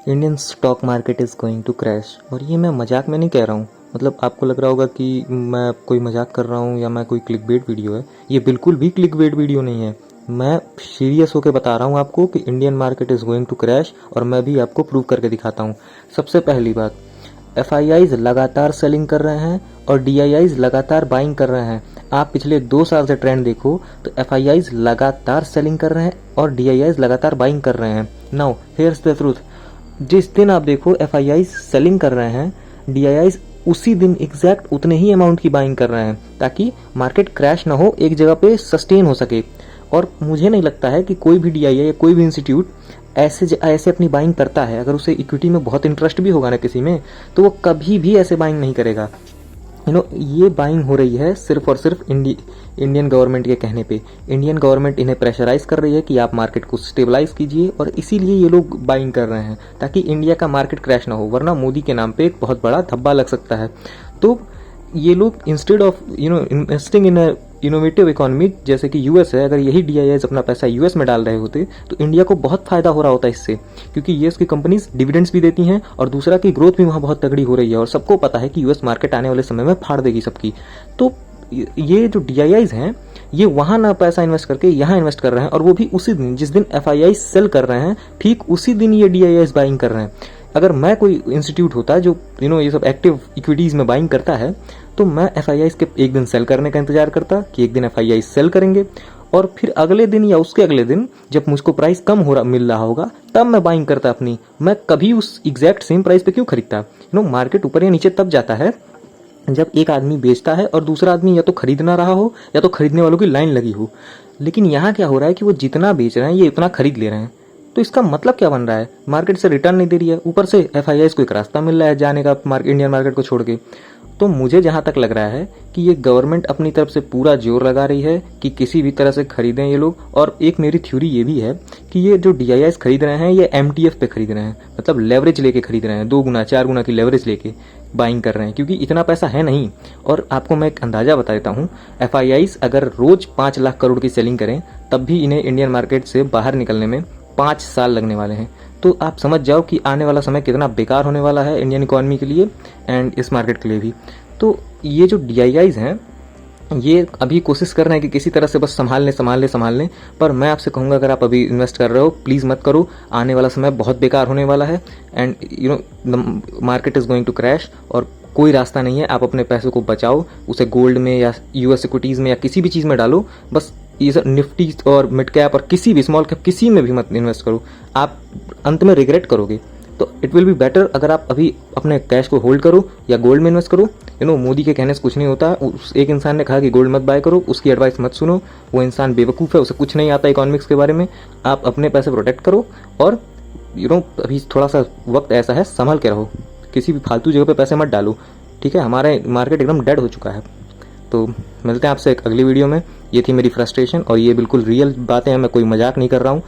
Indian stock market is going to crash. और ये मैं मजाक में नहीं कह रहा हूँ। मतलब आपको लग रहा होगा कि मैं कोई मजाक कर रहा हूँ या मैं कोई क्लिकबेट वीडियो है। ये बिल्कुल भी क्लिकबेट वीडियो नहीं है। मैं सीरियस होकर बता रहा हूँ आपको कि Indian market is going to crash, और मैं भी आपको प्रूव करके दिखाता हूँ। सबसे पहली बात, एफआईआईज लगातार सेलिंग कर रहे हैं और डीआईआईज लगातार बाइंग कर रहे हैं। आप पिछले 2 साल से ट्रेंड देखो तो एफआईआईज लगातार सेलिंग कर रहे हैं और डीआईआईज लगातार बाइंग कर रहे हैं। नाउ हियर्स द ट्रूथ, जिस दिन आप देखो एफआईआईज सेलिंग कर रहे हैं, डीआईआईज उसी दिन एग्जैक्ट उतने ही अमाउंट की बाइंग कर रहे हैं, ताकि मार्केट क्रैश ना हो, एक जगह पे सस्टेन हो सके। और मुझे नहीं लगता है कि कोई भी डीआईआई या कोई भी इंस्टीट्यूट ऐसे अपनी बाइंग करता है। अगर उसे इक्विटी में बहुत इंटरेस्ट भी होगा ना किसी में, तो वो कभी भी ऐसे बाइंग नहीं करेगा। ये बाइंग हो रही है सिर्फ और सिर्फ इंडियन गवर्नमेंट के कहने पे। इंडियन गवर्नमेंट इन्हें प्रेशराइज कर रही है कि आप मार्केट को स्टेबलाइज कीजिए, और इसीलिए ये लोग बाइंग कर रहे हैं ताकि इंडिया का मार्केट क्रैश ना हो, वरना मोदी के नाम पे एक बहुत बड़ा धब्बा लग सकता है। तो ये लोग instead of investing in innovative economy जैसे कि यूएस है, अगर यही डीआईआईज अपना पैसा यूएस में डाल रहे होते तो इंडिया को बहुत फायदा हो रहा होता इससे, क्योंकि यूएस की कंपनीज डिविडेंड्स भी देती हैं और दूसरा की ग्रोथ भी वहाँ बहुत तगड़ी हो रही है, और सबको पता है कि यूएस मार्केट आने वाले समय में फाड़ देगी सबकी। तो ये जो डीआईआईज हैं, ये वहाँ ना पैसा इन्वेस्ट करके यहाँ इन्वेस्ट कर रहे हैं, और वो भी उसी दिन जिस दिन एफआईआई सेल कर रहे हैं, ठीक उसी दिन ये डीआईआईज बाइंग कर रहे हैं। अगर मैं कोई इंस्टीट्यूट होता जो ये सब एक्टिव इक्विटीज में बाइंग करता है, तो मैं एफआईआई के एक दिन सेल करने का इंतजार करता कि एक दिन एफआईआई सेल करेंगे, और फिर अगले दिन या उसके अगले दिन जब मुझको प्राइस कम हो रहा मिल रहा होगा, तब मैं बाइंग करता अपनी। मैं कभी उस एग्जैक्ट सेम प्राइस पे क्यों खरीदता? मार्केट ऊपर या नीचे तब जाता है जब एक आदमी बेचता है और दूसरा आदमी या तो खरीद ना रहा हो या तो खरीदने वालों की लाइन लगी हो। लेकिन यहाँ क्या हो रहा है कि वो जितना बेच रहे हैं ये उतना खरीद ले रहे हैं। तो इसका मतलब क्या बन रहा है? मार्केट से रिटर्न नहीं दे रही है, ऊपर से एफआईआईज को एक रास्ता मिल रहा है जाने का इंडियन मार्केट को छोड़ के। तो मुझे जहां तक लग रहा है कि ये गवर्नमेंट अपनी तरफ से पूरा जोर लगा रही है कि किसी भी तरह से खरीदें ये लोग। और एक मेरी थ्योरी ये भी है कि ये जो डीआईआईज खरीद रहे हैं ये एमटीएफ पे खरीद रहे हैं, मतलब लेवरेज लेके खरीद रहे हैं, 2 गुना 4 गुना की लेवरेज लेके बाइंग कर रहे हैं, क्योंकि इतना पैसा है नहीं। और आपको मैं एक अंदाजा बता देता हूँ, एफआईआईज अगर रोज 5 लाख करोड़ की सेलिंग करें, तब भी इन्हें इंडियन मार्केट से बाहर निकलने में 5 साल लगने वाले हैं। तो आप समझ जाओ कि आने वाला समय कितना बेकार होने वाला है इंडियन इकोनॉमी के लिए एंड इस मार्केट के लिए भी। तो ये जो डीआईआईज हैं, ये अभी कोशिश कर रहे हैं कि किसी तरह से बस संभाल लें। पर मैं आपसे कहूँगा, अगर आप अभी इन्वेस्ट कर रहे हो, प्लीज़ मत करो। आने वाला समय बहुत बेकार होने वाला है and the market is going to crash, और कोई रास्ता नहीं है। आप अपने पैसों को बचाओ, उसे गोल्ड में या यूएस इक्विटीज़ में या किसी भी चीज़ में डालो। बस ये सब निफ्टी और मिड कैप और किसी भी स्मॉल कैप किसी में भी मत इन्वेस्ट करो, आप अंत में रिग्रेट करोगे। तो इट विल बी बेटर अगर आप अभी अपने कैश को होल्ड करो या गोल्ड में इन्वेस्ट करो। मोदी के कहने से कुछ नहीं होता। उस एक इंसान ने कहा कि गोल्ड मत बाय करो, उसकी एडवाइस मत सुनो, वो इंसान बेवकूफ़ है, उसे कुछ नहीं आता इकोनॉमिक्स के बारे में। आप अपने पैसे प्रोटेक्ट करो, और अभी थोड़ा सा वक्त ऐसा है, संभल के रहो, किसी भी फालतू जगह पे पैसे मत डालो, ठीक है? हमारा मार्केट एकदम डेड हो चुका है। तो मिलते हैं आपसे एक अगली वीडियो में। ये थी मेरी फ्रस्ट्रेशन, और ये बिल्कुल रियल बातें हैं, मैं कोई मजाक नहीं कर रहा हूँ।